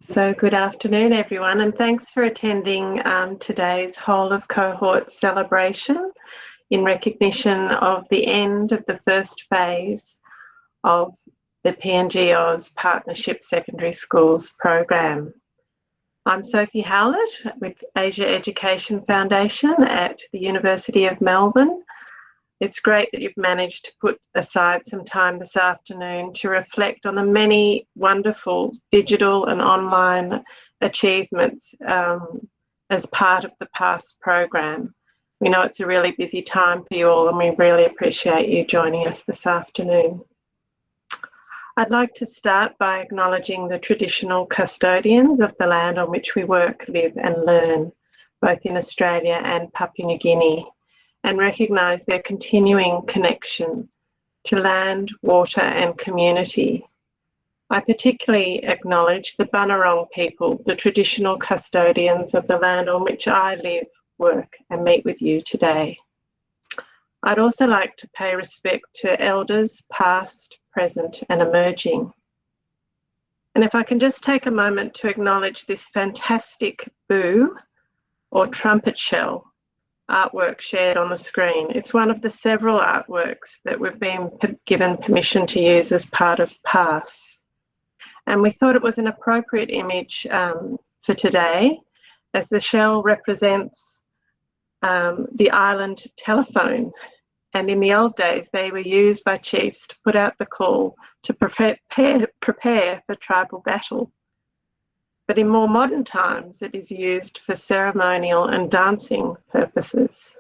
So good afternoon, everyone, and thanks for attending today's Whole of Cohort Celebration in recognition of the end of the first phase of the PNGAus Partnership Secondary Schools program. I'm Sophie Howlett with Asia Education Foundation at the University of Melbourne. It's great that you've managed to put aside some time this afternoon to reflect on the many wonderful digital and online achievements as part of the past program. We know it's a really busy time for you all, and we really appreciate you joining us this afternoon. I'd like to start by acknowledging the traditional custodians of the land on which we work, live and learn, both in Australia and Papua New Guinea, and recognise their continuing connection to land, water and community. I particularly acknowledge the Bunurong people, the traditional custodians of the land on which I live, work and meet with you today. I'd also like to pay respect to elders past, present and emerging. And if I can just take a moment to acknowledge this fantastic boo or trumpet shell artwork shared on the screen. It's one of the several artworks that we've been given permission to use as part of PASS. And we thought it was an appropriate image for today, as the shell represents the island telephone. And in the old days, they were used by chiefs to put out the call to prepare for tribal battle. But in more modern times, it is used for ceremonial and dancing purposes.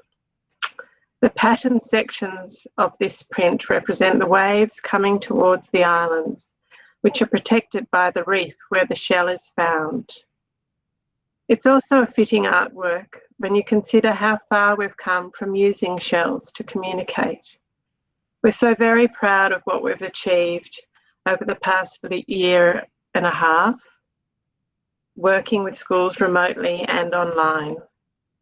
The pattern sections of this print represent the waves coming towards the islands, which are protected by the reef where the shell is found. It's also a fitting artwork when you consider how far we've come from using shells to communicate. We're so very proud of what we've achieved over the past year and a half, working with schools remotely and online,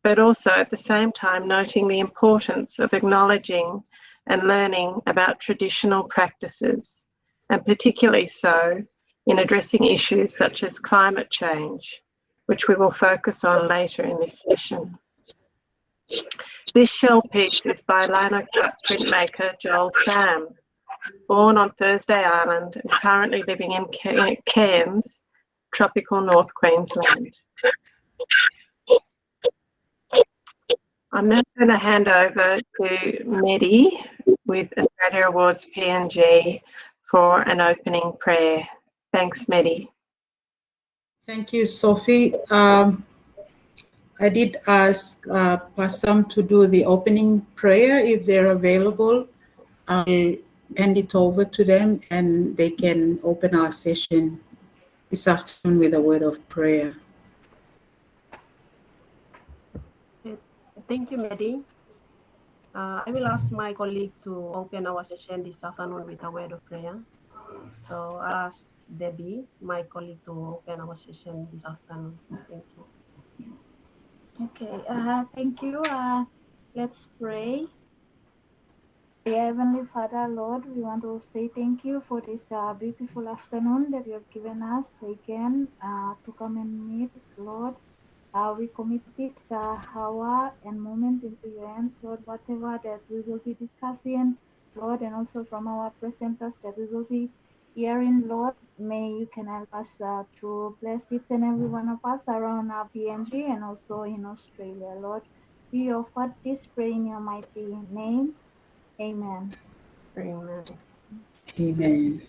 but also at the same time noting the importance of acknowledging and learning about traditional practices, and particularly so in addressing issues such as climate change, which we will focus on later in this session. This shell piece is by lino cut printmaker Joel Sam, born on Thursday Island and currently living in Cairns, tropical North Queensland. I'm now going to hand over to Meri with Australia Awards PNG for an opening prayer. Thanks, Meri. Thank you, Sophie. I did ask Passam to do the opening prayer if they're available. I'll hand it over to them and they can open our session this afternoon with a word of prayer. Thank you, Meri. I will ask my colleague to open our session this afternoon with a word of prayer. So I'll ask Debbie, my colleague, to open our session this afternoon. Thank you. Okay, thank you. Let's pray. Heavenly Father, Lord, we want to say thank you for this beautiful afternoon that you have given us again to come and meet, Lord. We commit this hour and moment into your hands, Lord, whatever that we will be discussing, Lord, and also from our presenters that we will be hearing, Lord, may you can help us to bless each and every one of us around our PNG and also in Australia, Lord. We offer this prayer in your mighty name. Amen. Amen. Amen.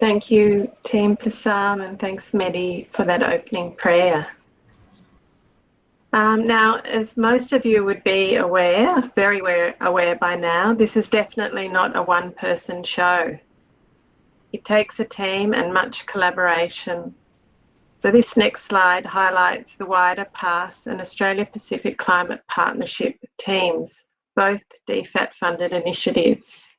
Thank you, Team Passam, and thanks, Meri, for that opening prayer. Now, as most of you would be aware, very aware by now, this is definitely not a one-person show. It takes a team and much collaboration. So this next slide highlights the wider PASS and Australia Pacific Climate Partnership teams, both DFAT-funded initiatives.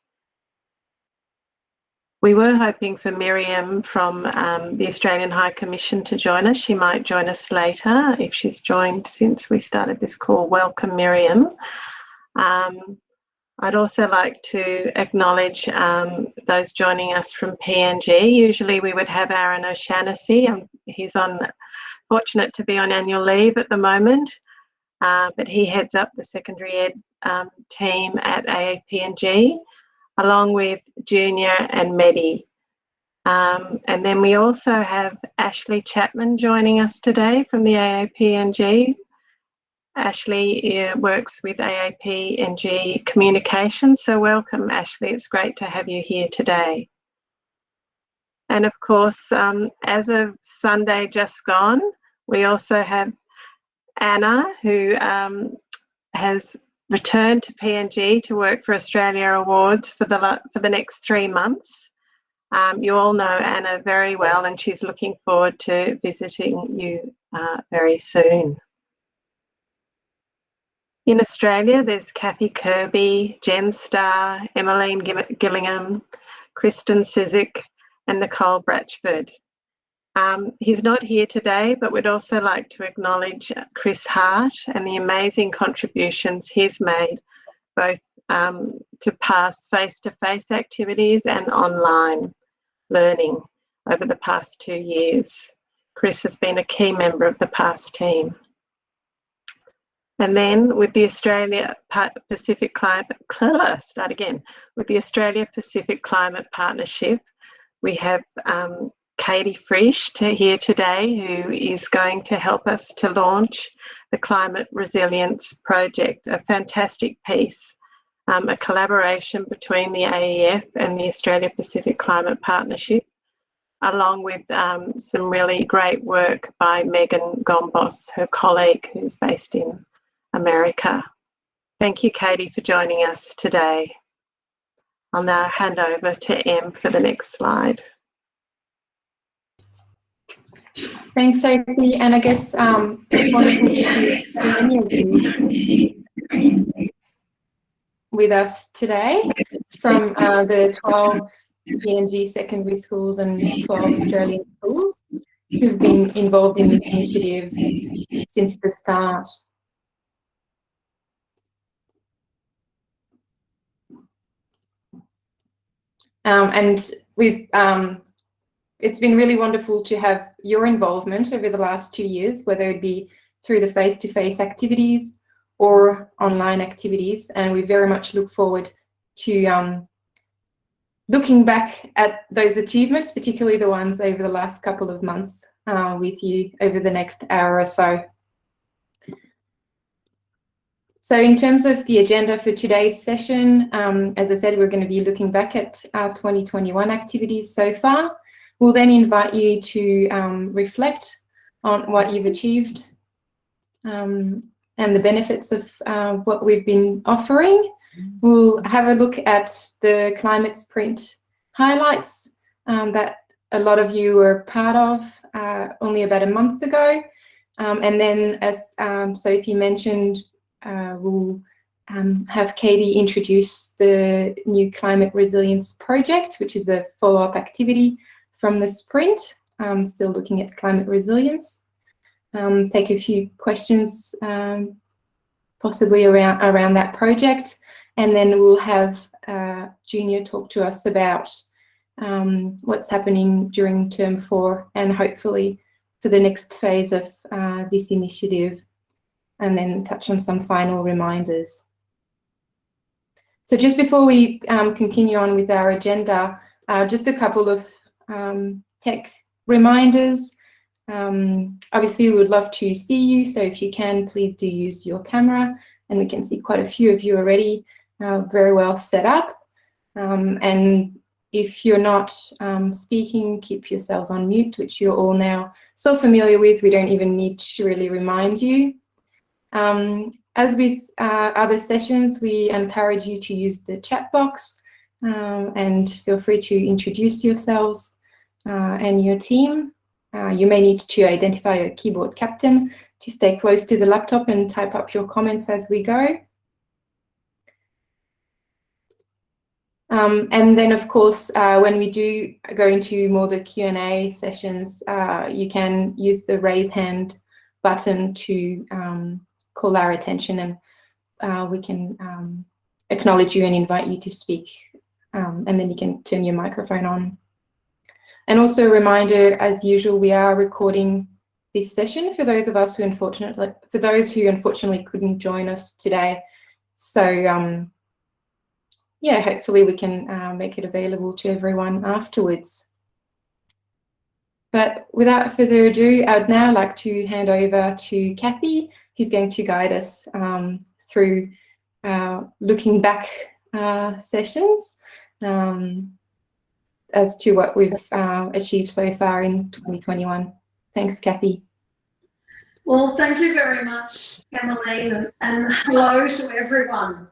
We were hoping for Miriam from the Australian High Commission to join us. She might join us later if she's joined since we started this call. Welcome, Miriam. I'd also like to acknowledge those joining us from PNG. Usually we would have Aaron O'Shannessy. He's fortunate to be on annual leave at the moment, but he heads up the secondary ed team at PNG, along with Junior and Meri. And then we also have Ashley Chapman joining us today from the PNG. Ashley works with PNG Communications, so welcome, Ashley. It's great to have you here today. And of course, as of Sunday just gone, we also have Anna, who has returned to PNG to work for Australia Awards for the next 3 months. You all know Anna very well, and she's looking forward to visiting you very soon. In Australia, there's Kathy Kirby, Jen Starr, Emmeline Gillingham, Kristen Sizik, and Nicole Bratchford. He's not here today, but we'd also like to acknowledge Chris Hart and the amazing contributions he's made, both to past face-to-face activities and online learning over the past 2 years. Chris has been a key member of the past team. And then with the Australia Pacific Climate, with the Australia Pacific Climate Partnership, we have Katie Frisch here today, who is going to help us to launch the Climate Resilience Project, a fantastic piece, a collaboration between the AEF and the Australia Pacific Climate Partnership, along with some really great work by Megan Gombos, her colleague who's based in America. Thank you, Katie, for joining us today. I'll now hand over to Em for the next slide. Thanks, Sophie. And I guess it's wonderful to see so many of you with us today from the 12 PNG secondary schools and 12 Australian schools who've been involved in this initiative since the start. And it's been really wonderful to have your involvement over the last 2 years, whether it be through the face-to-face activities or online activities. And we very much look forward to looking back at those achievements, particularly the ones over the last couple of months with you over the next hour or so. So in terms of the agenda for today's session, as I said, we're going to be looking back at our 2021 activities so far. We'll then invite you to reflect on what you've achieved and the benefits of what we've been offering. We'll have a look at the climate sprint highlights that a lot of you were part of only about a month ago. And then, as Sophie mentioned, we'll have Katie introduce the new Climate Resilience Project, which is a follow-up activity from the sprint, still looking at climate resilience. Take a few questions possibly around that project, and then we'll have Junior talk to us about what's happening during term 4 and hopefully for the next phase of this initiative, and then touch on some final reminders. So just before we continue on with our agenda, just a couple of tech reminders. Obviously, we would love to see you, so if you can, please do use your camera, and we can see quite a few of you already very well set up. And if you're not speaking, keep yourselves on mute, which you're all now so familiar with, we don't even need to really remind you. As with other sessions, we encourage you to use the chat box and feel free to introduce yourselves and your team. You may need to identify a keyboard captain to stay close to the laptop and type up your comments as we go. And then, of course, when we do go into more the Q&A sessions, you can use the raise hand button to call our attention, and we can acknowledge you and invite you to speak, and then you can turn your microphone on. And also a reminder, as usual, we are recording this session for those of us who unfortunately couldn't join us today. So yeah, hopefully we can make it available to everyone afterwards. But without further ado, I'd now like to hand over to Kathy, who's going to guide us through looking back sessions as to what we've achieved so far in 2021. Thanks, Kathy. Well, thank you very much, Emily, and hello to everyone.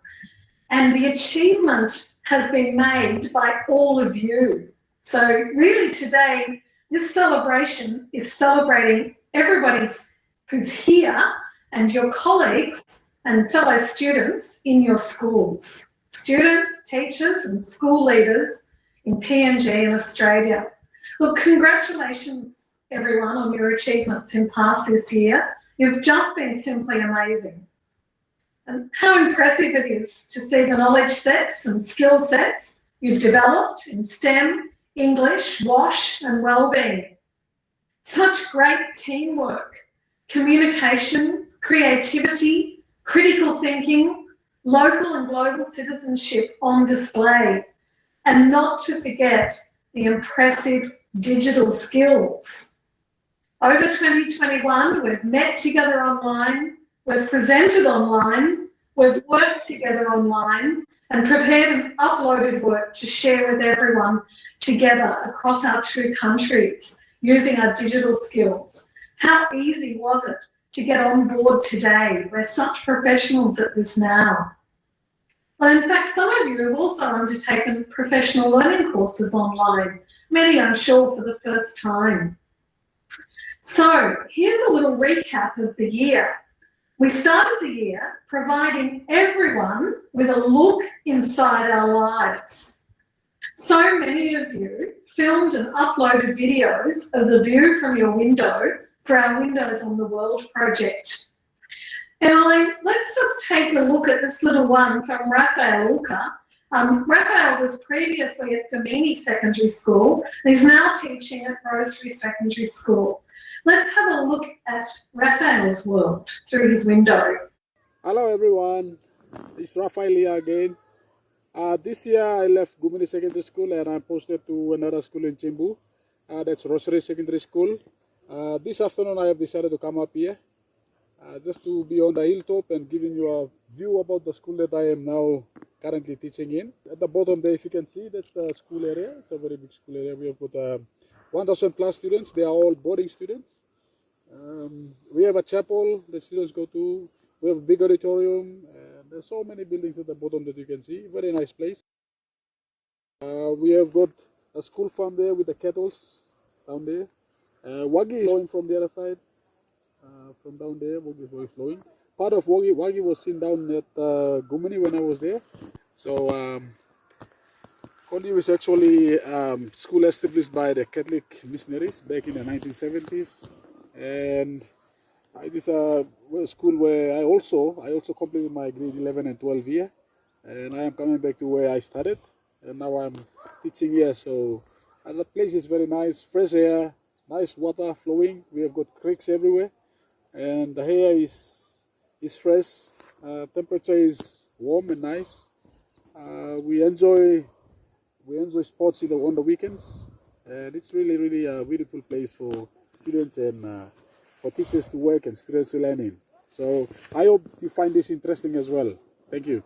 And the achievement has been made by all of you. So really today, this celebration is celebrating everybody who's here and your colleagues and fellow students in your schools. Students, teachers and school leaders in PNG and Australia. Well, congratulations everyone on your achievements in PASS this year. You've just been simply amazing. And how impressive it is to see the knowledge sets and skill sets you've developed in STEM, English, WASH and wellbeing. Such great teamwork, communication, creativity, critical thinking, local and global citizenship on display. And not to forget the impressive digital skills. Over 2021, we've met together online, we've presented online, we've worked together online and prepared and uploaded work to share with everyone together across our two countries using our digital skills. How easy was it to get on board today? We're such professionals at this now. Well, in fact, some of you have also undertaken professional learning courses online, many I'm sure for the first time. So here's a little recap of the year. We started the year providing everyone with a look inside our lives. So many of you filmed and uploaded videos of the view from your window for our Windows on the World project. Emily, let's just take a look at this little one from Raphael Ulka. Raphael was previously at Gamini Secondary School and is now teaching at Rosebery Secondary School. Let's have a look at Raphael's world through his window. Hello everyone, it's Raphael here again. This year I left Gamini Secondary School and I'm posted to another school in Chimbu. That's Rosebery Secondary School. This afternoon I have decided to come up here just to be on the hilltop and giving you a view about the school that I am now currently teaching in. At the bottom there, if you can see, that's the school area. It's a very big school area. We have got 1,000 plus students. They are all boarding students. We have a chapel that students go to. We have a big auditorium. There's so many buildings at the bottom that you can see. Very nice place. We have got a school farm there with the kettles down there. Wagi is flowing from the other side. From down there, Wagi is flowing. Part of Wagi was seen down at Gamini when I was there. So Kondi was actually school established by the Catholic missionaries back in the 1970s, and it is a school where I also completed my grade 11 and 12 here, and I am coming back to where I started, and now I'm teaching here. So the place is very nice, fresh air, nice water flowing. We have got creeks everywhere, and the air is fresh. Temperature is warm and nice. We enjoy sports on the weekends, and it's really a beautiful place for students and for teachers to work and students to learn in. So I hope you find this interesting as well. Thank you.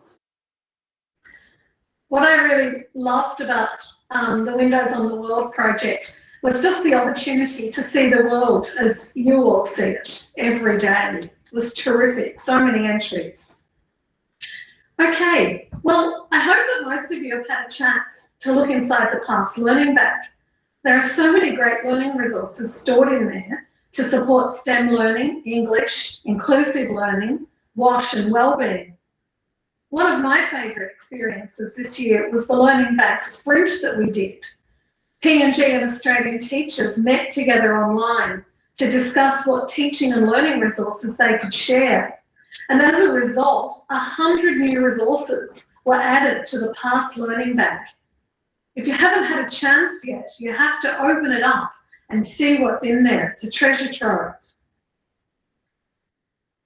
What I really loved about the Windows on the World project was just the opportunity to see the world as you all see it every day. It was terrific, so many entries. Okay, well, I hope that most of you have had a chance to look inside the PASS Learning Bank. There are so many great learning resources stored in there to support STEM learning, English, inclusive learning, WASH and wellbeing. One of my favourite experiences this year was the Learning Bank sprint that we did. PNG and Australian teachers met together online to discuss what teaching and learning resources they could share. And as a result, 100 new resources were added to the past learning bank. If you haven't had a chance yet, you have to open it up and see what's in there. It's a treasure trove.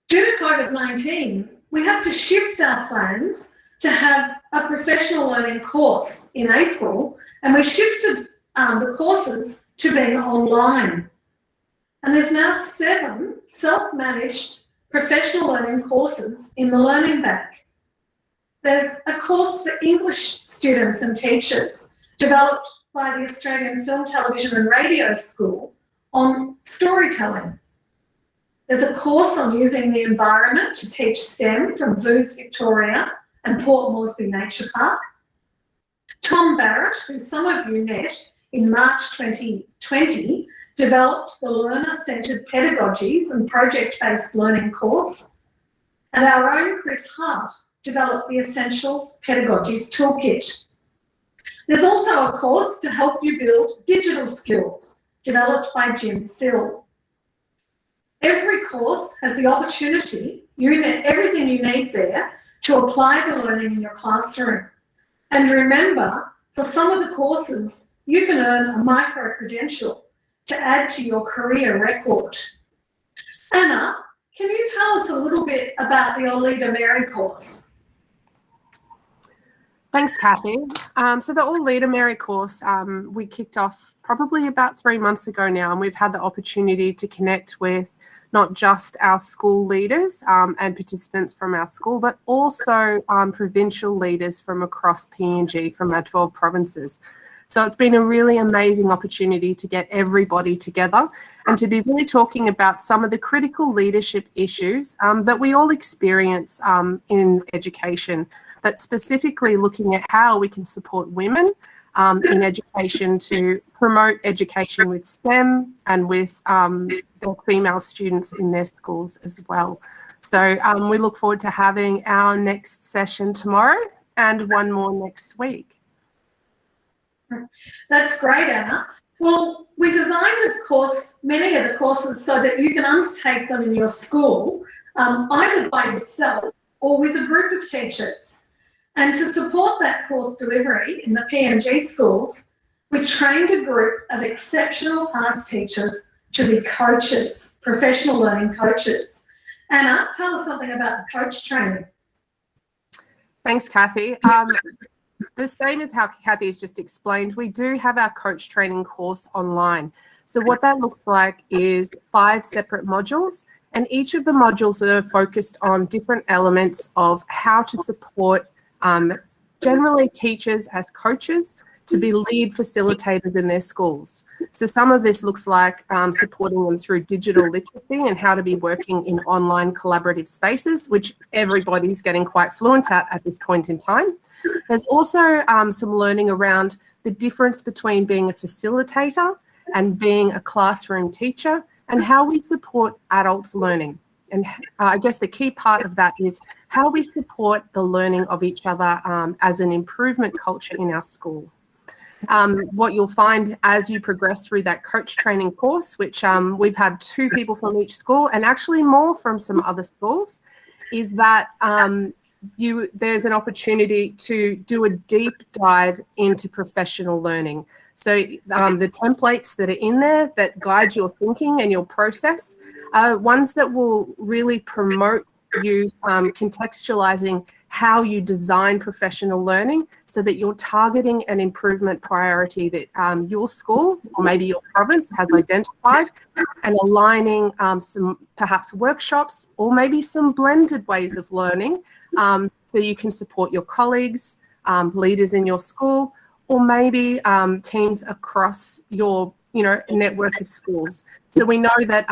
Due to COVID-19, we have to shift our plans to have a professional learning course in April, and we shifted the courses to being online. And there's now 7 self-managed professional learning courses in the Learning Bank. There's a course for English students and teachers developed by the Australian Film, Television and Radio School on storytelling. There's a course on using the environment to teach STEM from Zoos Victoria and Port Moresby Nature Park. Tom Barrett, who some of you met in March 2020, developed the Learner-Centred Pedagogies and Project-Based Learning course. And our own Chris Hart developed the Essentials Pedagogies Toolkit. There's also a course to help you build digital skills, developed by Jim Sill. Every course has the opportunity, everything you need there, to apply the learning in your classroom. And remember, for some of the courses, you can earn a micro-credential to add to your career record. Anna, can you tell us a little bit about the Lida Meri course? Thanks, Kathy. So the Lida Meri course, we kicked off probably about 3 months ago now, and we've had the opportunity to connect with not just our school leaders and participants from our school, but also provincial leaders from across PNG, from our 12 provinces. So it's been a really amazing opportunity to get everybody together and to be really talking about some of the critical leadership issues that we all experience in education, but specifically looking at how we can support women in education to promote education with STEM and with the female students in their schools as well. So we look forward to having our next session tomorrow and one more next week. That's great, Anna. Well, we designed, of course, many of the courses so that you can undertake them in your school, either by yourself or with a group of teachers. And to support that course delivery in the PNG schools, we trained a group of exceptional past teachers to be coaches, professional learning coaches. Anna, tell us something about the coach training. Thanks, Kathy. The same as how Kathy has just explained, we do have our coach training course online. So what that looks like is 5 separate modules, and each of the modules are focused on different elements of how to support generally teachers as coaches to be lead facilitators in their schools. So some of this looks like supporting them through digital literacy and how to be working in online collaborative spaces, which everybody's getting quite fluent at this point in time. There's also some learning around the difference between being a facilitator and being a classroom teacher and how we support adults learning. And I guess the key part of that is how we support the learning of each other as an improvement culture in our school. What you'll find as you progress through that coach training course, which we've had 2 people from each school and actually more from some other schools, is that there's an opportunity to do a deep dive into professional learning. So the templates that are in there that guide your thinking and your process are ones that will really promote you contextualizing how you design professional learning so that you're targeting an improvement priority that your school or maybe your province has identified, and aligning some perhaps workshops or maybe some blended ways of learning so you can support your colleagues, leaders in your school, or maybe teams across your network of schools. So we know that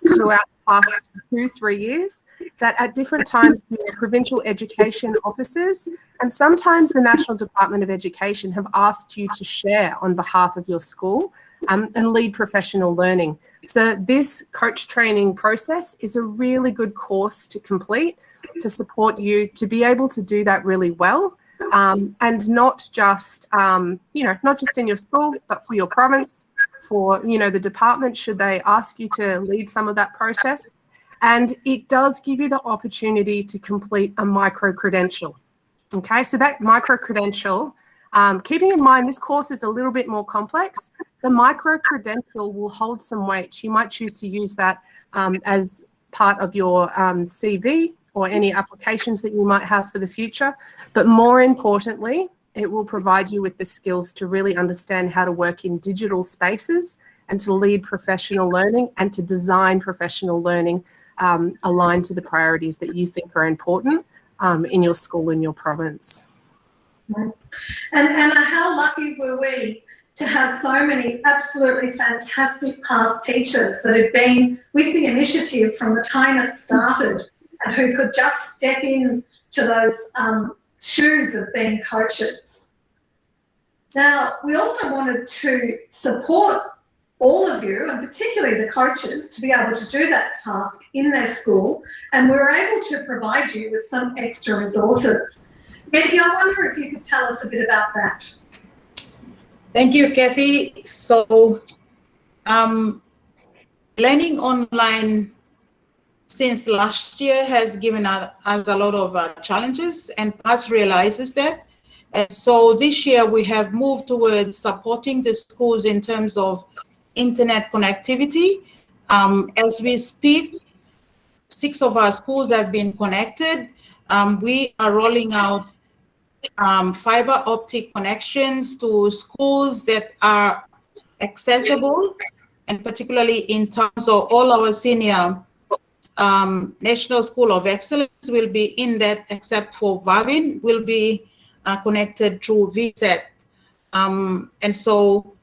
throughout the past 2-3 years, that at different times the provincial education officers and sometimes the National Department of Education have asked you to share on behalf of your school and lead professional learning. So this coach training process is a really good course to complete to support you to be able to do that really well. And not just, not just in your school, but for your province, for, the department, should they ask you to lead some of that process. And it does give you the opportunity to complete a micro-credential. Okay, so that micro-credential, keeping in mind this course is a little bit more complex, the micro-credential will hold some weight. You might choose to use that as part of your CV or any applications that you might have for the future. But more importantly, it will provide you with the skills to really understand how to work in digital spaces and to lead professional learning and to design professional learning aligned to the priorities that you think are important in your school, in your province. And Anna, how lucky were we to have so many absolutely fantastic past teachers that have been with the initiative from the time it started and who could just step in to those shoes of being coaches. Now, we also wanted to support all of you, and particularly the coaches, to be able to do that task in their school, and we were able to provide you with some extra resources. Meri, I wonder if you could tell us a bit about that. Thank you, Kathy. So, learning online since last year has given us a lot of challenges, and PAS realizes that. And so this year we have moved towards supporting the schools in terms of internet connectivity. As we speak, 6 of our schools have been connected. We are rolling out fiber optic connections to schools that are accessible, and particularly in terms of all our senior National School of Excellence will be in that, except for Vavin, will be connected through VSET. And so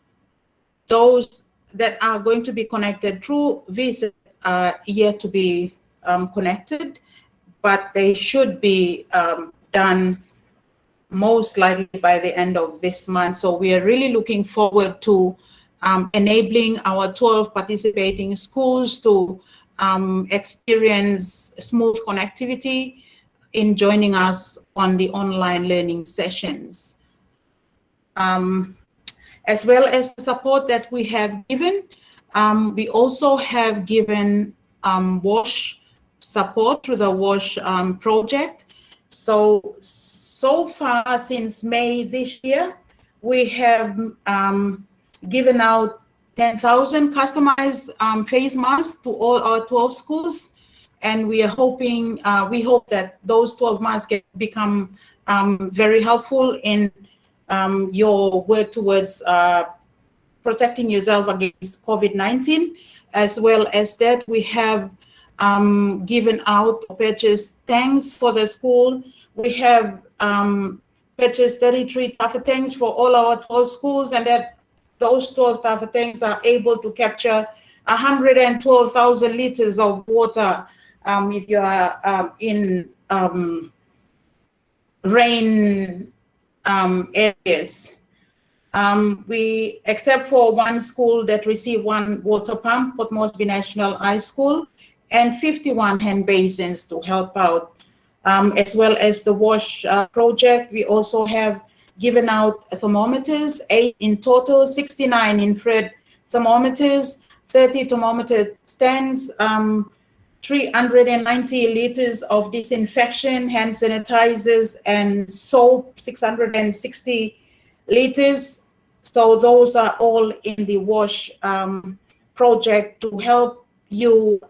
those that are going to be connected through VSET are yet to be connected, but they should be done most likely by the end of this month. So we are really looking forward to enabling our 12 participating schools to experience smooth connectivity in joining us on the online learning sessions. As well as the support that we have given, we also have given WASH support through the WASH project. So far since May this year, we have given out 10,000 customized face masks to all our 12 schools. And we are hoping, we hope that those 12 masks can become very helpful in your work towards protecting yourself against COVID-19. As well as that, we have given out or purchased tanks for the school. We have purchased 33 Tetra tanks for all our 12 schools, and that those 12 Tetra tanks are able to capture 112,000 liters of water if you are in rain areas. We, except for one school that received 1 water pump, Port Moresby National High School, and 51 hand basins to help out. As well as the WASH project, we also have given out thermometers, 8 in total, 69 infrared thermometers, 30 thermometer stands, 390 liters of disinfection, hand sanitizers, and soap, 660 liters. So those are all in the WASH project to help you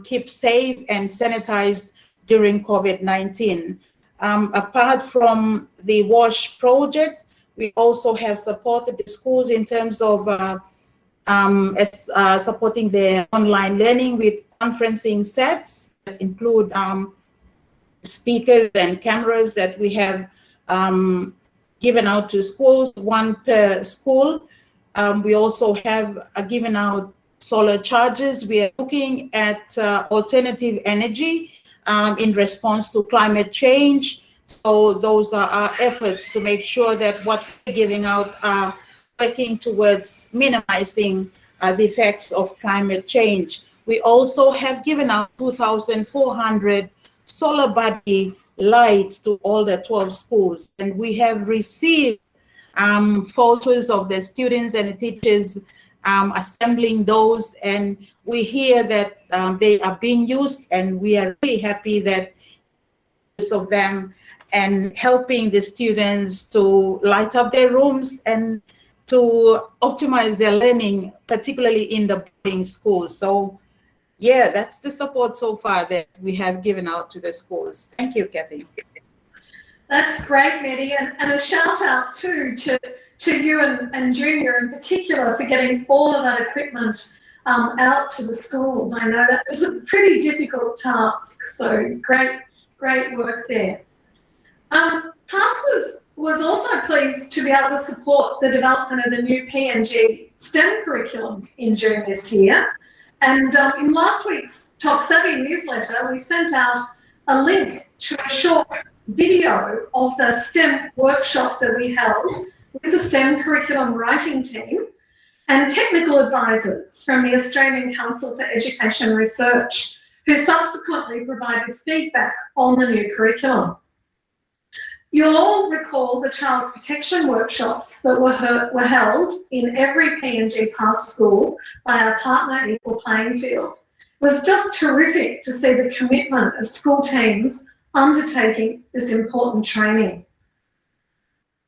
keep safe and sanitize during COVID-19. Apart from the WASH project, we also have supported the schools in terms of supporting their online learning with conferencing sets that include speakers and cameras that we have given out to schools, 1 per school. We also have given out solar chargers. We are looking at alternative energy in response to climate change. So those are our efforts to make sure that what we're giving out are working towards minimizing the effects of climate change. We also have given out 2,400 solar body lights to all the 12 schools, and we have received photos of the students and the teachers assembling those, and we hear that they are being used, and we are really happy that use of them and helping the students to light up their rooms and to optimize their learning, particularly in the boarding schools. So yeah, that's the support so far that we have given out to the schools. Thank you, Kathy. That's great, Meri, and a shout out too to you and Junior in particular for getting all of that equipment out to the schools. I know that was a pretty difficult task, so great work there. PAS was also pleased to be able to support the development of the new PNG STEM curriculum in June this year. And in last week's Talk Savvy newsletter, we sent out a link to a short video of the STEM workshop that we held with the STEM curriculum writing team and technical advisors from the Australian Council for Education Research, who subsequently provided feedback on the new curriculum. You'll all recall the child protection workshops that were held in every PNG PAS school by our partner Equal Playing Field. It was just terrific to see the commitment of school teams undertaking this important training.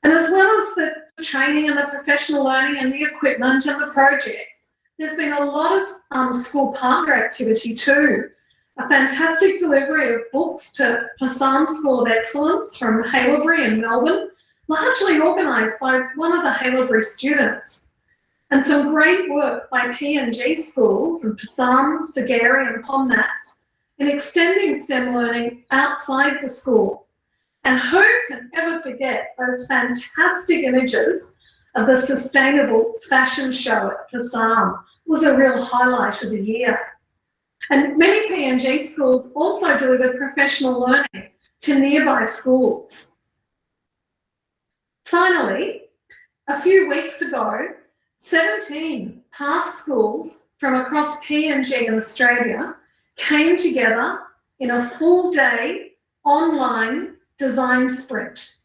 And as well as the training and the professional learning and the equipment and the projects, there's been a lot of school partner activity too. A fantastic delivery of books to Passan School of Excellence from Haileybury in Melbourne, largely organised by one of the Haileybury students. And some great work by PNG schools in Passan, Sagari and Pomnats in extending STEM learning outside the school. And who can ever forget those fantastic images of the sustainable fashion show at Passan? It was a real highlight of the year. And many PNG schools also delivered professional learning to nearby schools. Finally, a few weeks ago, 17 PAS schools from across PNG and Australia came together in a full-day online design sprint,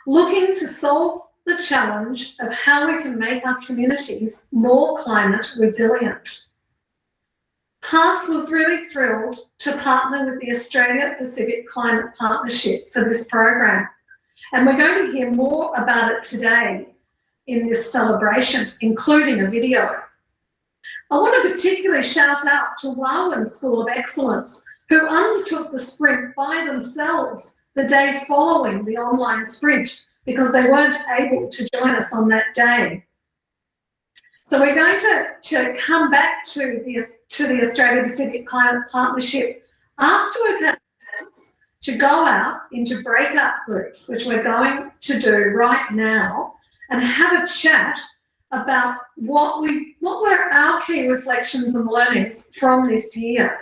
looking to solve the challenge of how we can make our communities more climate resilient. PAS was really thrilled to partner with the Australia Pacific Climate Partnership for this program, and we're going to hear more about it today in this celebration, including a video. I want to particularly shout out to Warwin School of Excellence, who undertook the sprint by themselves the day following the online sprint because they weren't able to join us on that day. So we're going to come back to the Australia Pacific Climate Partnership after we've had a chance to go out into breakout groups, which we're going to do right now, and have a chat about what were our key reflections and learnings from this year.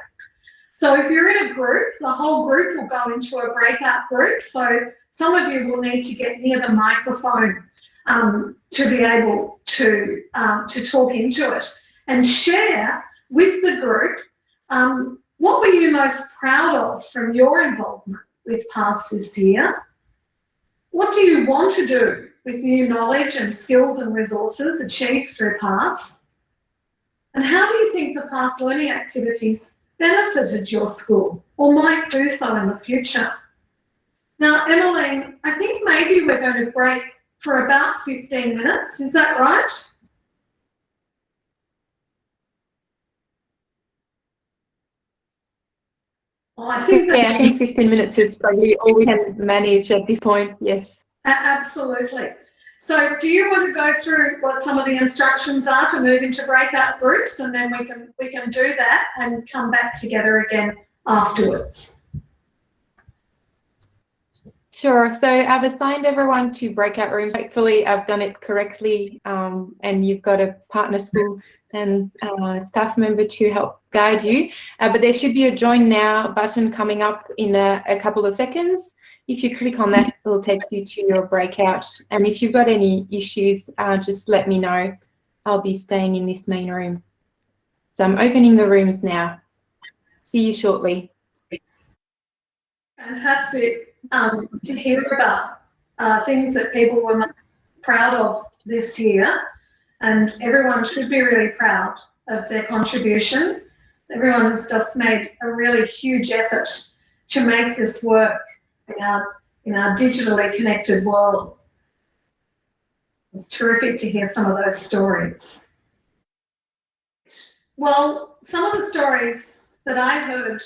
So if you're in a group, the whole group will go into a breakout group. So some of you will need to get near the microphone to be able to talk into it and share with the group what were you most proud of from your involvement with PAS this year? What do you want to do with new knowledge and skills and resources achieved through PAS? And how do you think the PAS learning activities benefited your school or might do so in the future? Now, Emmeline, I think maybe we're going to break for about 15 minutes. Is that right? Oh, I think 15 minutes is probably all we can manage at this point, yes. Absolutely. So do you want to go through what some of the instructions are to move into breakout groups, and then we can do that and come back together again afterwards? Sure. So I've assigned everyone to breakout rooms. Hopefully I've done it correctly, and you've got a partner school and staff member to help guide you. But there should be a join now button coming up in a couple of seconds. If you click on that, it'll take you to your breakout. And if you've got any issues, just let me know. I'll be staying in this main room. So I'm opening the rooms now. See you shortly. Fantastic to hear about things that people were most proud of this year, and everyone should be really proud of their contribution. Everyone has just made a really huge effort to make this work. in our digitally connected world. It's terrific to hear some of those stories. Well, some of the stories that I heard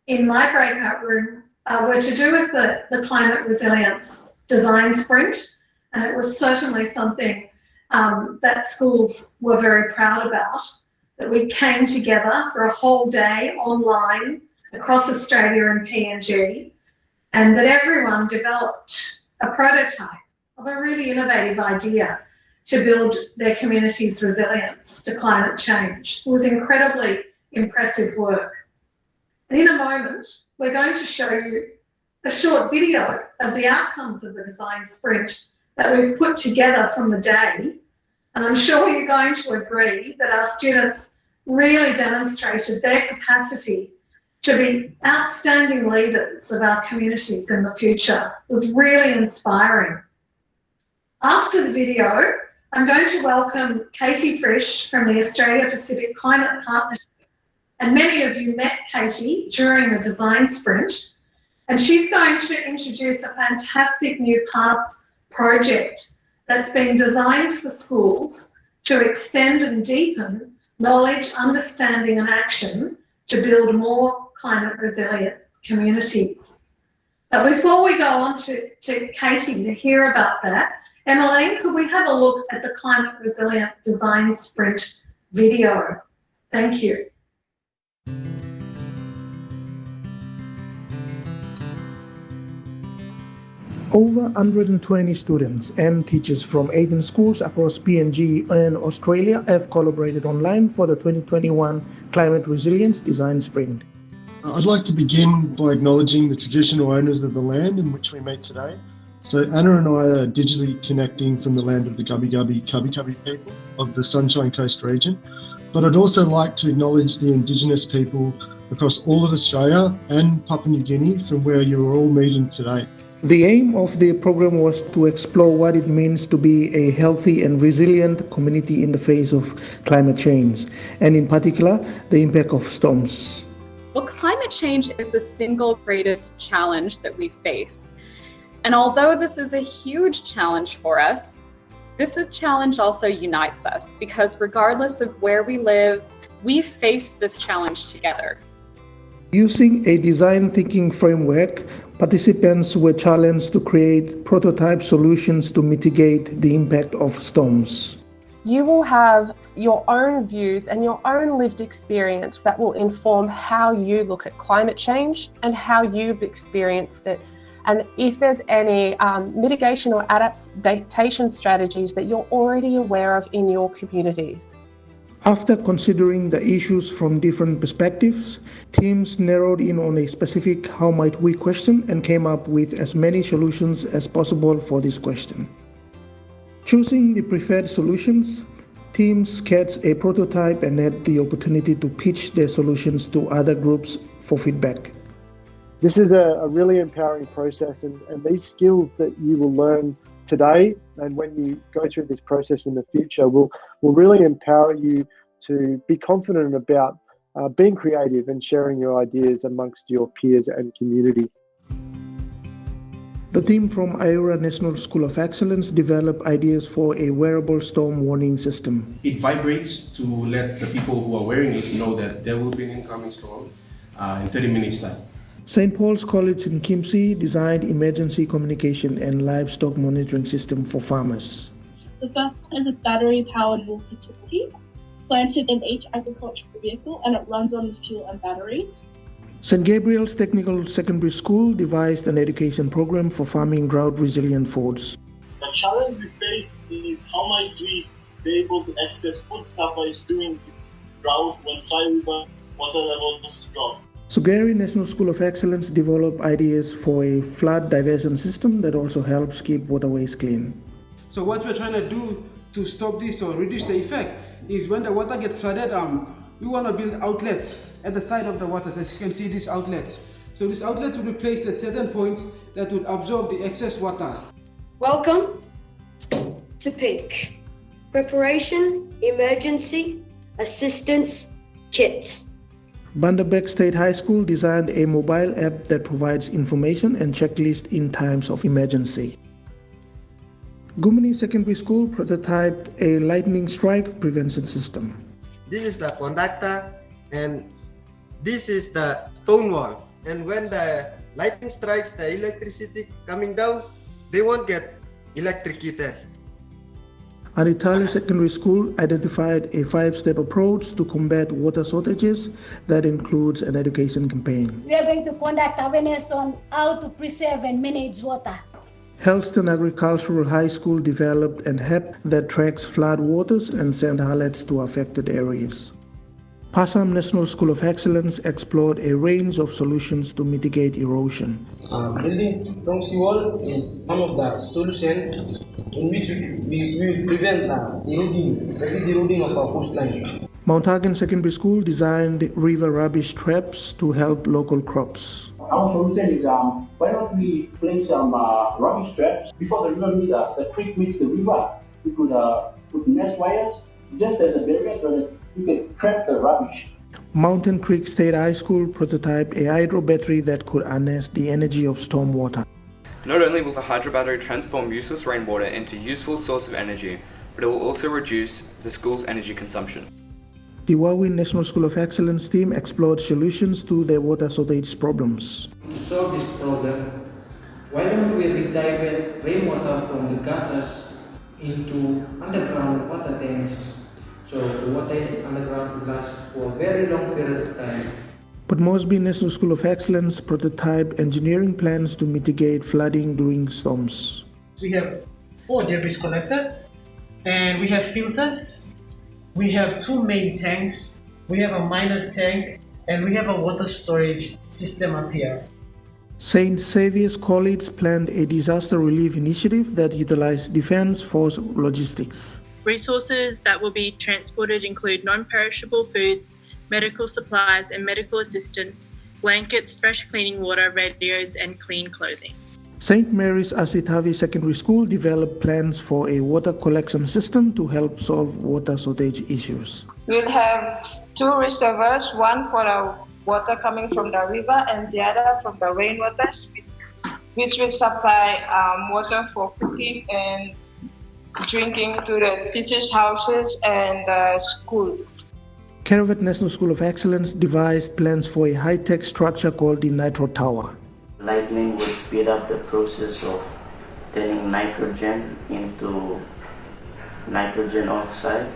in my breakout room were to do with the climate resilience design sprint, and it was certainly something that schools were very proud about, that we came together for a whole day online across Australia and PNG, and that everyone developed a prototype of a really innovative idea to build their community's resilience to climate change. It was incredibly impressive work. And in a moment, we're going to show you a short video of the outcomes of the design sprint that we've put together from the day. And I'm sure you're going to agree that our students really demonstrated their capacity to be outstanding leaders of our communities in the future. It was really inspiring. After the video, I'm going to welcome Katie Frisch from the Australia Pacific Climate Partnership. And many of you met Katie during the design sprint. And she's going to introduce a fantastic new PASS project that's been designed for schools to extend and deepen knowledge, understanding and action to build more climate resilient communities. But before we go on to Katie to hear about that, Emmeline, could we have a look at the Climate Resilient Design Sprint video? Thank you. Over 120 students and teachers from 18 schools across PNG and Australia have collaborated online for the 2021 Climate Resilience Design Sprint. I'd like to begin by acknowledging the traditional owners of the land in which we meet today. So Anna and I are digitally connecting from the land of the Gubbi Gubbi people of the Sunshine Coast region. But I'd also like to acknowledge the Indigenous people across all of Australia and Papua New Guinea from where you are all meeting today. The aim of the program was to explore what it means to be a healthy and resilient community in the face of climate change, and in particular, the impact of storms. Well, climate change is the single greatest challenge that we face. And although this is a huge challenge for us, this challenge also unites us because regardless of where we live, we face this challenge together. Using a design thinking framework, participants were challenged to create prototype solutions to mitigate the impact of storms. You will have your own views and your own lived experience that will inform how you look at climate change and how you've experienced it. And if there's any mitigation or adaptation strategies that you're already aware of in your communities. After considering the issues from different perspectives, teams narrowed in on a specific how might we question and came up with as many solutions as possible for this question. Choosing the preferred solutions, teams sketched a prototype and had the opportunity to pitch their solutions to other groups for feedback. This is a really empowering process, and these skills that you will learn today and when you go through this process in the future will really empower you to be confident about being creative and sharing your ideas amongst your peers and community. The team from Ayura National School of Excellence developed ideas for a wearable storm warning system. It vibrates to let the people who are wearing it know that there will be an incoming storm in 30 minutes time. St. Paul's College in Kimsey designed emergency communication and livestock monitoring system for farmers. The first is a battery-powered walkie-talkie planted in each agricultural vehicle, and it runs on the fuel and batteries. St. Gabriel's Technical Secondary School devised an education program for farming drought-resilient foods. The challenge we face is how might we be able to access food supplies during this drought when high river water levels drop. Sugary National School of Excellence developed ideas for a flood diversion system that also helps keep waterways clean. So what we're trying to do to stop this or reduce the effect is when the water gets flooded, we want to build outlets at the side of the waters. As you can see, these outlets. So these outlets will be placed at certain points that would absorb the excess water. Welcome to PEAK. Preparation, Emergency, Assistance, CHITS. Bundaberg State High School designed a mobile app that provides information and checklists in times of emergency. Gumini Secondary School prototyped a lightning strike prevention system. This is the conductor and this is the stone wall. And when the lightning strikes the electricity coming down, they won't get electrocuted. Anitali Secondary School identified a 5-step approach to combat water shortages that includes an education campaign. We are going to conduct awareness on how to preserve and manage water. Helston Agricultural High School developed an app that tracks flood waters and sent alerts to affected areas. Passam National School of Excellence explored a range of solutions to mitigate erosion. Building strong seawall is one of the solutions in which we will prevent the eroding of our coastline. Mount Hagen Secondary School designed river rubbish traps to help local crops. Our solution is why not we place some rubbish traps before the creek meets the river. We could put mesh wires just as a barrier so that we can trap the rubbish. Mountain Creek State High School prototyped a hydro battery that could harness the energy of stormwater. Not only will the hydro battery transform useless rainwater into a useful source of energy, but it will also reduce the school's energy consumption. The Wawin National School of Excellence team explored solutions to their water shortage problems. To solve this problem, why don't we redirect rainwater from the gutters into underground water tanks, so the water underground will last for a very long period of time. But Mosby National School of Excellence prototyped engineering plans to mitigate flooding during storms. We have 4 debris collectors and we have filters. We have 2 main tanks, we have a minor tank, and we have a water storage system up here. St. Xavier's College planned a disaster relief initiative that utilized Defence Force logistics. Resources that will be transported include non-perishable foods, medical supplies and medical assistance, blankets, fresh cleaning water, radios, and clean clothing. St. Mary's Asitavi Secondary School developed plans for a water collection system to help solve water shortage issues. We'll have 2 reservoirs, one for the water coming from the river and the other from the rainwaters, which will supply water for cooking and drinking to the teachers' houses and the school. Caravat National School of Excellence devised plans for a high-tech structure called the Nitro Tower. Lightning will speed up the process of turning nitrogen into nitrogen oxide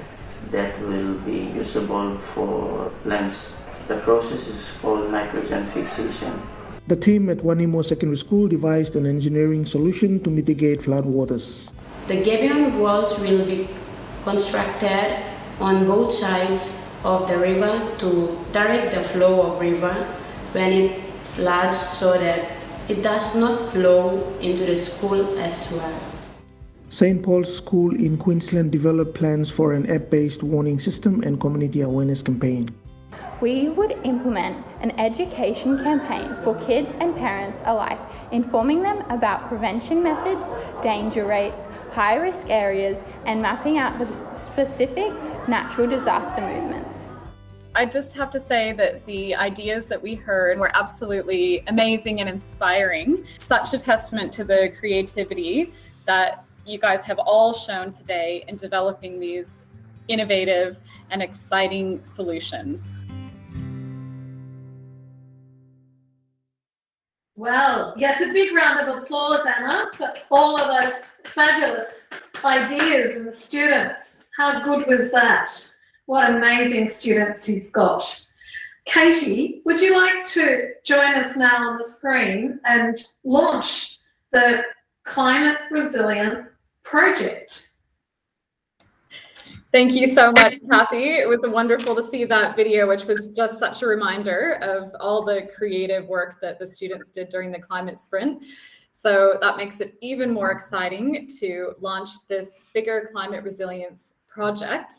that will be usable for plants. The process is called nitrogen fixation. The team at Wanimo Secondary School devised an engineering solution to mitigate floodwaters. The gabion walls will be constructed on both sides of the river to direct the flow of river when it floods so that it does not flow into the school as well. St. Paul's School in Queensland developed plans for an app-based warning system and community awareness campaign. We would implement an education campaign for kids and parents alike, informing them about prevention methods, danger rates, high-risk areas, and mapping out the specific natural disaster movements. I just have to say that the ideas that we heard were absolutely amazing and inspiring. Such a testament to the creativity that you guys have all shown today in developing these innovative and exciting solutions. Well, yes, a big round of applause, Anna, for all of those fabulous ideas and the students. How good was that? What amazing students you've got. Katie, would you like to join us now on the screen and launch the Climate Resilient Project? Thank you so much, Kathy. It was wonderful to see that video, which was just such a reminder of all the creative work that the students did during the climate sprint. So that makes it even more exciting to launch this bigger climate resilience project,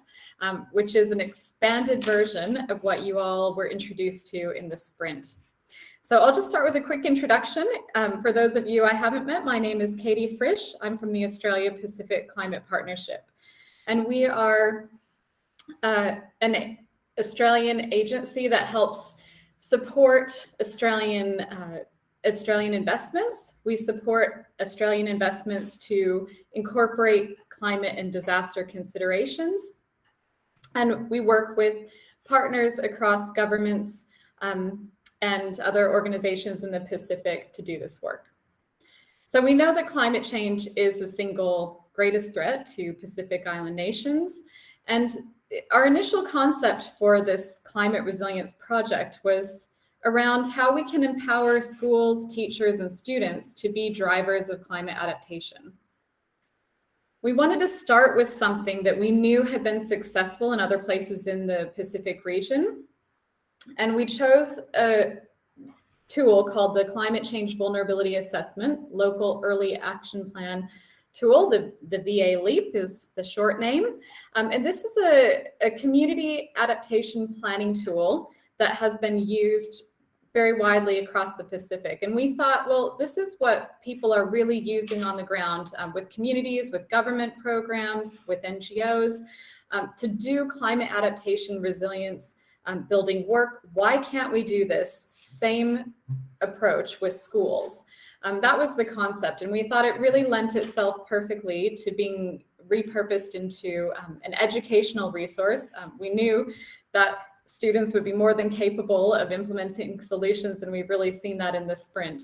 which is an expanded version of what you all were introduced to in the sprint. So I'll just start with a quick introduction. For those of you I haven't met, my name is Katie Frisch. I'm from the Australia Pacific Climate Partnership. And we are an Australian agency that helps support Australian investments. We support Australian investments to incorporate climate and disaster considerations. And we work with partners across governments and other organizations in the Pacific to do this work. So we know that climate change is the single greatest threat to Pacific Island nations. And our initial concept for this climate resilience project was around how we can empower schools, teachers, and students to be drivers of climate adaptation. We wanted to start with something that we knew had been successful in other places in the Pacific region. And we chose a tool called the Climate Change Vulnerability Assessment Local Early Action Plan tool. The VA LEAP is the short name. And this is a community adaptation planning tool that has been used very widely across the Pacific. And we thought, well, this is what people are really using on the ground with communities, with government programs, with NGOs to do climate adaptation resilience building work. Why can't we do this same approach with schools? That was the concept. And we thought it really lent itself perfectly to being repurposed into an educational resource. We knew that students would be more than capable of implementing solutions, and we've really seen that in the sprint.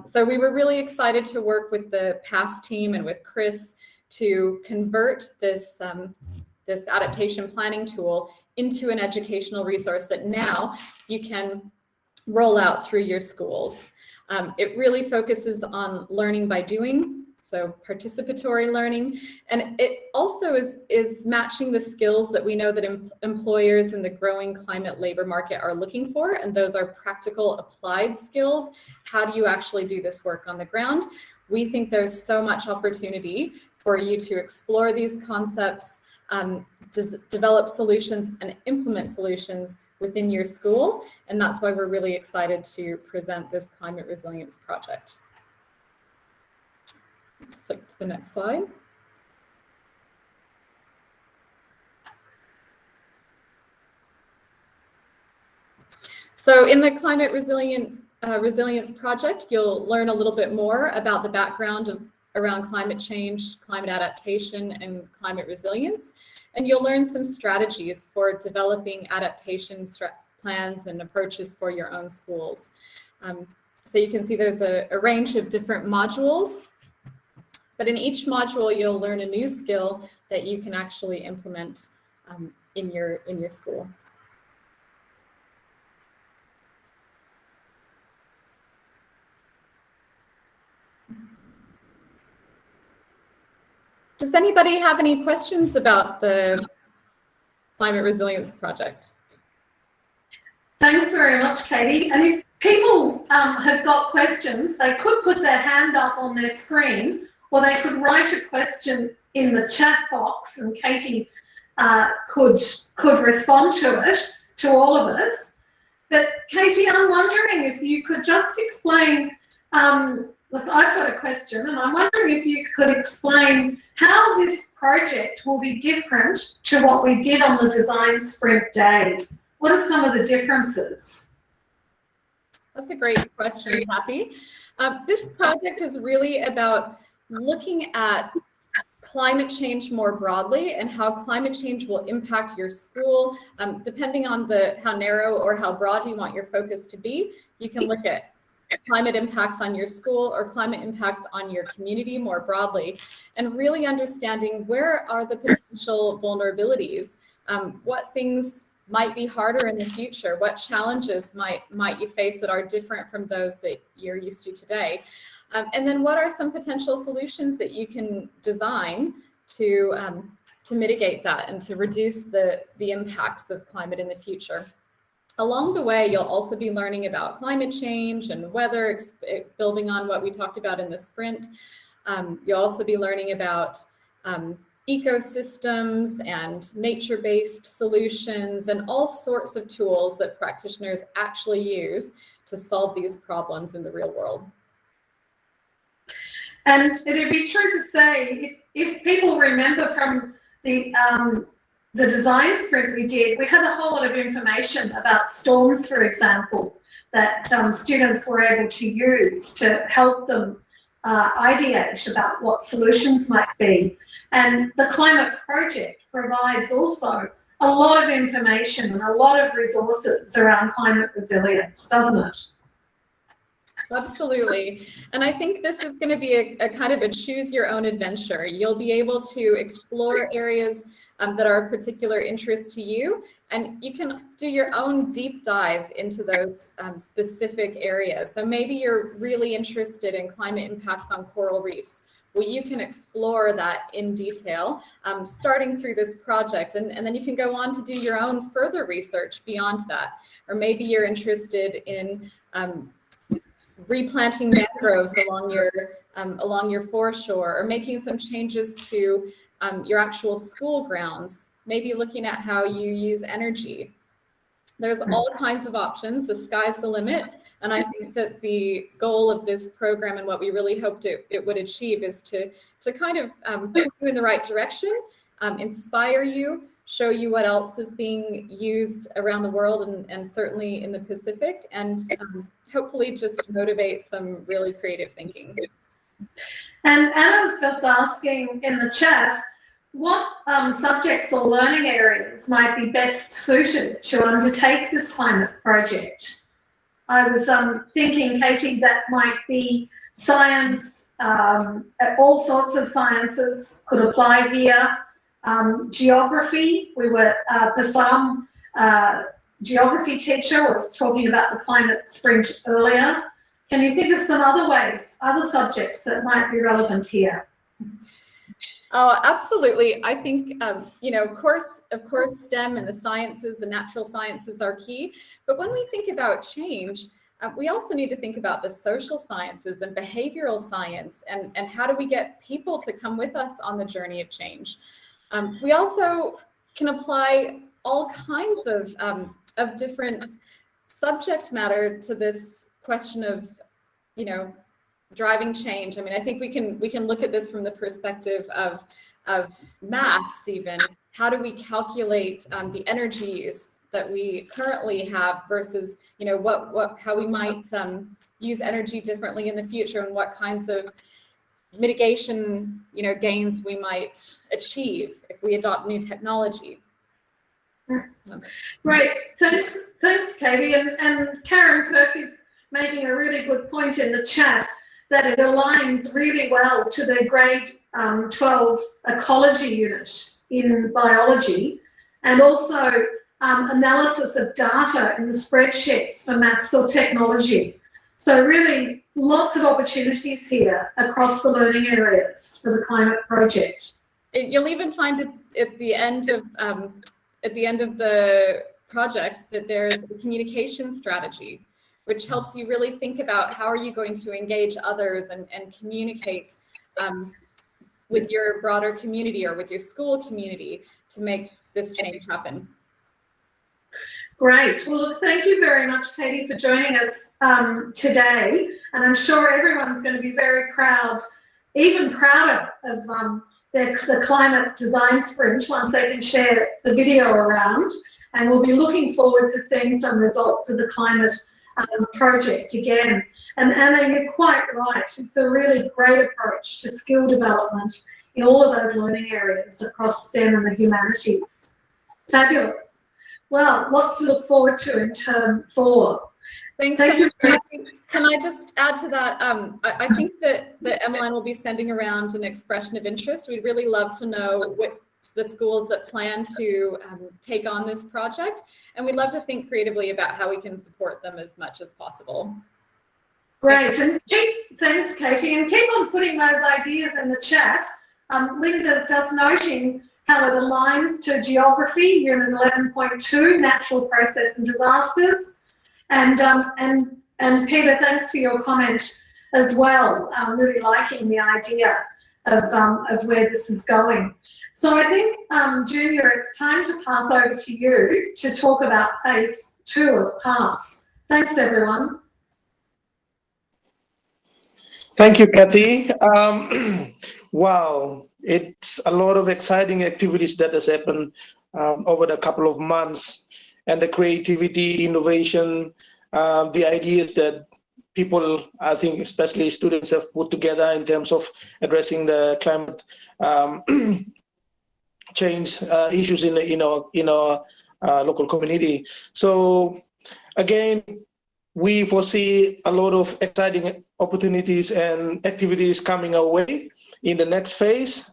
So we were really excited to work with the PASS team and with Chris to convert this, this adaptation planning tool into an educational resource that now you can roll out through your schools. It really focuses on learning by doing, so participatory learning, and it also is matching the skills that we know that employers in the growing climate labor market are looking for, and those are practical applied skills. How do you actually do this work on the ground? We think there's so much opportunity for you to explore these concepts, develop solutions and implement solutions within your school, and that's why we're really excited to present this climate resilience project. Let's click to the next slide. So in the climate resilience project, you'll learn a little bit more about the background around climate change, climate adaptation, and climate resilience. And you'll learn some strategies for developing adaptation plans and approaches for your own schools. So you can see there's a range of different modules, but in each module, you'll learn a new skill that you can actually implement in your school. Does anybody have any questions about the climate resilience project? Thanks very much, Katie. And if people have got questions, they could put their hand up on their screen, or they could write a question in the chat box, and Katie could respond to it, to all of us. But Katie, I'm wondering if you could just explain, look, I've got a question, and I'm wondering if you could explain how this project will be different to what we did on the design sprint day. What are some of the differences? That's a great question, Happy. This project is really about looking at climate change more broadly and how climate change will impact your school. Depending on how narrow or how broad you want your focus to be, you can look at climate impacts on your school or climate impacts on your community more broadly, and really understanding where are the potential vulnerabilities, what things might be harder in the future, what challenges might you face that are different from those that you're used to today, and then what are some potential solutions that you can design to mitigate that and to reduce the impacts of climate in the future. Along the way, you'll also be learning about climate change and weather, building on what we talked about in the sprint. You'll also be learning about ecosystems and nature-based solutions and all sorts of tools that practitioners actually use to solve these problems in the real world. And it'd be true to say, if people remember from the the design sprint we did, we had a whole lot of information about storms, for example, that students were able to use to help them ideate about what solutions might be. And the climate project provides also a lot of information and a lot of resources around climate resilience, doesn't it? Absolutely. And I think this is going to be a kind of a choose your own adventure. You'll be able to explore areas that are of particular interest to you, and you can do your own deep dive into those specific areas. So maybe you're really interested in climate impacts on coral reefs. Well, you can explore that in detail, starting through this project, and then you can go on to do your own further research beyond that. Or maybe you're interested in replanting mangroves along your foreshore, or making some changes to your actual school grounds, maybe looking at how you use energy. There's all kinds of options. The sky's the limit. And I think that the goal of this program and what we really hoped it would achieve is to kind of put you in the right direction, inspire you, show you what else is being used around the world and certainly in the Pacific, and hopefully just motivate some really creative thinking. And Anna was just asking in the chat, what subjects or learning areas might be best suited to undertake this climate project? I was thinking, Katie, that might be science, all sorts of sciences could apply here. Geography, we were, Basam, geography teacher was talking about the climate sprint earlier. Can you think of some other ways, other subjects that might be relevant here? Oh, absolutely. I think, of course, STEM and the sciences, the natural sciences are key. But when we think about change, we also need to think about the social sciences and behavioral science, and how do we get people to come with us on the journey of change. We also can apply all kinds of different subject matter to this question of, driving change. I mean, I think we can look at this from the perspective of maths even. How do we calculate the energy use that we currently have versus, how we might use energy differently in the future, and what kinds of mitigation, gains we might achieve if we adopt new technology. Great, thanks, Katie. And Karen Kirk is making a really good point in the chat that it aligns really well to the grade 12 ecology unit in biology, and also analysis of data in the spreadsheets for maths or technology. So really lots of opportunities here across the learning areas for the climate project. You'll even find at the end of the project that there's a communication strategy, which helps you really think about how are you going to engage others and communicate with your broader community or with your school community to make this change happen. Great. Well, look, thank you very much, Katie, for joining us today. And I'm sure everyone's going to be very proud, even prouder of the climate design sprint once they can share the video around. And we'll be looking forward to seeing some results of the climate project again. And Anna, you're quite right. It's a really great approach to skill development in all of those learning areas across STEM and the humanities. Fabulous. Well, lots to look forward to in term 4. Thanks so much. Can I just add to that? I think that MLN will be sending around an expression of interest. We'd really love to know what the schools that plan to take on this project, and we'd love to think creatively about how we can support them as much as possible. Great, and thanks, Katie, and keep on putting those ideas in the chat. Linda's just noting how it aligns to geography, Unit 11.2, natural process and disasters, and Peter, thanks for your comment as well. I'm really liking the idea of where this is going. So I think, Junior, it's time to pass over to you to talk about phase 2 of PASS. Thanks, everyone. Thank you, Kathy. Wow, it's a lot of exciting activities that has happened over the couple of months, and the creativity, innovation, the ideas that people, I think especially students, have put together in terms of addressing the climate change issues in our local community. So again, we foresee a lot of exciting opportunities and activities coming our way in the next phase.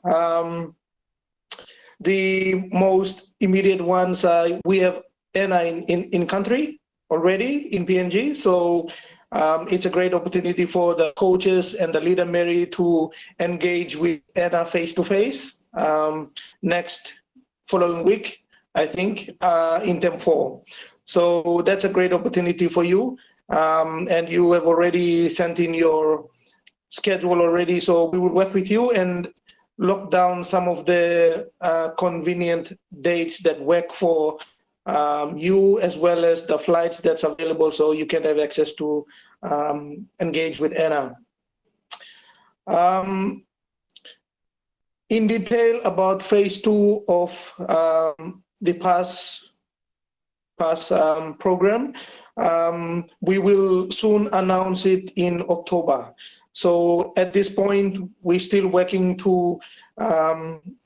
The most immediate ones, we have ENA in country already in PNG. So it's a great opportunity for the coaches and the Lida Meri to engage with ENA face-to-face next following week, I think, in Term 4. So that's a great opportunity for you. And you have already sent in your schedule already, so we will work with you and lock down some of the convenient dates that work for you, as well as the flights that's available, so you can have access to engage with ENA. In detail about phase 2 of the PASS program, we will soon announce it in October. So at this point, we're still working to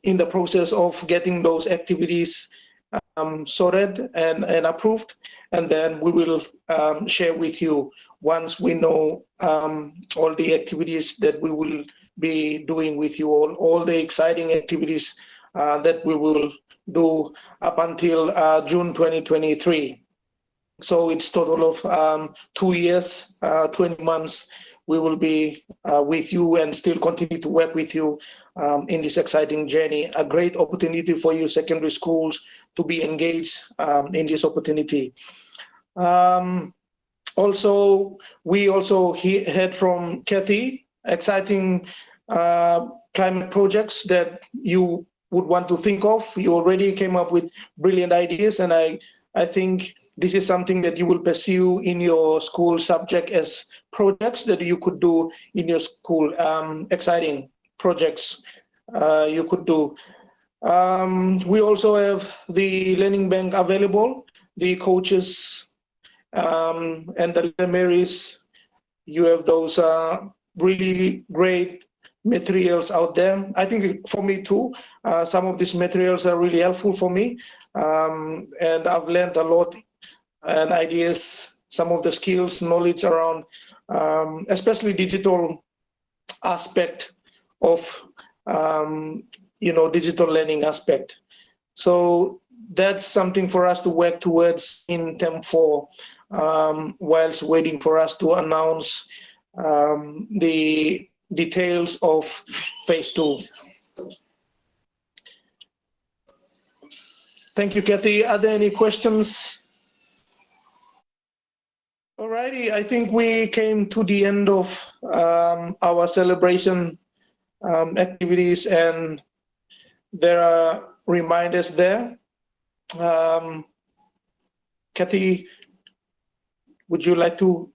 in the process of getting those activities sorted and approved, and then we will share with you once we know all the activities that we will be doing with you, all the exciting activities that we will do up until June 2023. So it's total of 2 years, 20 months. We will be with you and still continue to work with you in this exciting journey. A great opportunity for you secondary schools to be engaged in this opportunity. Also, we also heard from Kathy, exciting climate projects that you would want to think of. You already came up with brilliant ideas, and I think this is something that you will pursue in your school subject as projects that you could do in your school, exciting projects you could do. We also have the learning bank available, the coaches and the Meris. You have those really great materials out there. I think for me too, some of these materials are really helpful for me, and I've learned a lot and ideas, some of the skills, knowledge around especially digital aspect of digital learning aspect. So that's something for us to work towards in Term 4, whilst waiting for us to announce the details of phase 2. Thank you, Kathy. Are there any questions? Alrighty, I think we came to the end of our celebration activities, and there are reminders there. Kathy, would you like to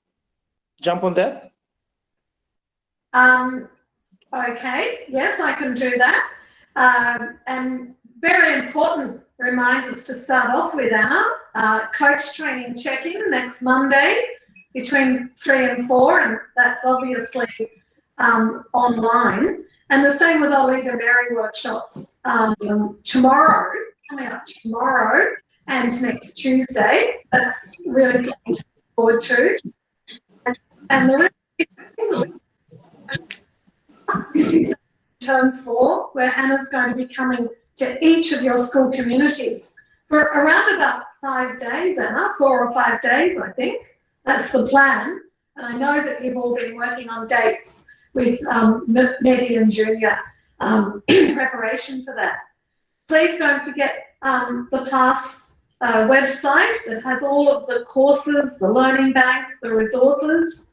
jump on that? Okay, yes, I can do that. And very important reminders to start off with, Anna. Coach training check-in next Monday between 3 and 4, and that's obviously online. And the same with our Lida Meri workshops tomorrow, coming up tomorrow and next Tuesday. That's really something to look forward to. And there is Term 4, where Anna's going to be coming to each of your school communities for around about 5 days, Anna, 4 or 5 days, I think. That's the plan. And I know that you've all been working on dates with Meri and Junior in preparation for that. Please don't forget the PASS website that has all of the courses, the learning bank, the resources.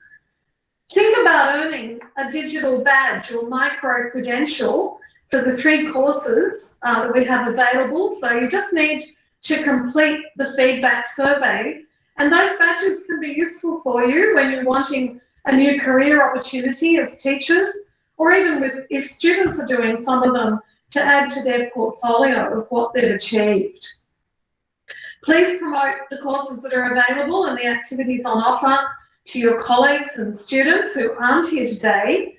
Think about earning a digital badge or micro-credential for the 3 courses that we have available. So you just need to complete the feedback survey, and those badges can be useful for you when you're wanting a new career opportunity as teachers, or even if students are doing some of them to add to their portfolio of what they've achieved. Please promote the courses that are available and the activities on offer to your colleagues and students who aren't here today.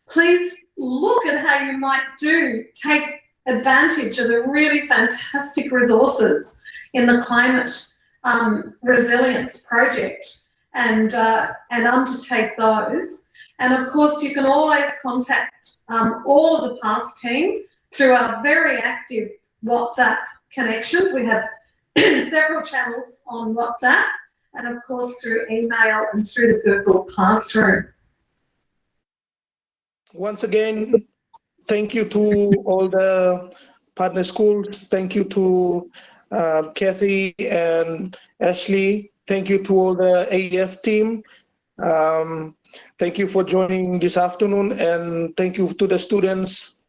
Please look at how you might take advantage of the really fantastic resources in the climate resilience project and undertake those. And of course, you can always contact all of the PAST team through our very active WhatsApp connections. We have several channels on WhatsApp, and of course through email and through the Google Classroom. Once again, thank you to all the partner schools. Thank you to Kathy and Ashley. Thank you to all the AEF team. Thank you for joining this afternoon, and thank you to the students,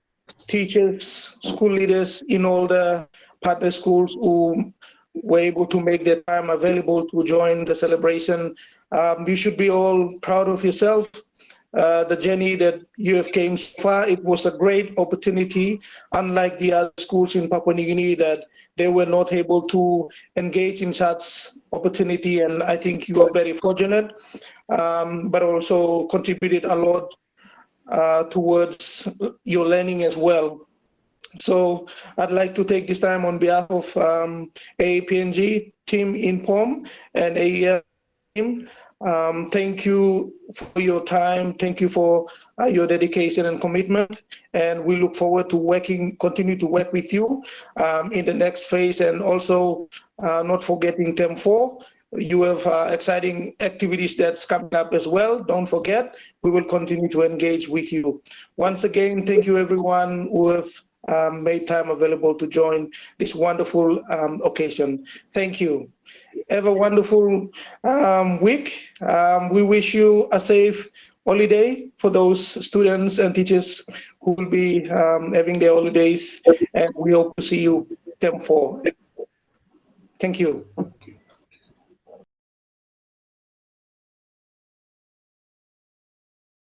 teachers, school leaders in all the partner schools who were able to make their time available to join the celebration. You should be all proud of yourself. The journey that you have came so far, it was a great opportunity, unlike the other schools in Papua New Guinea that they were not able to engage in such opportunity, and I think you are very fortunate, but also contributed a lot towards your learning as well. So I'd like to take this time on behalf of APNG team in POM and AEF team. Thank you for your time. Thank you for your dedication and commitment. And we look forward to continue to work with you in the next phase. And also not forgetting Term 4. You have exciting activities that's coming up as well. Don't forget, we will continue to engage with you. Once again, thank you everyone who have made time available to join this wonderful occasion. Thank you. Have a wonderful week. We wish you a safe holiday for those students and teachers who will be having their holidays, and we hope to see you Term 4. Thank you.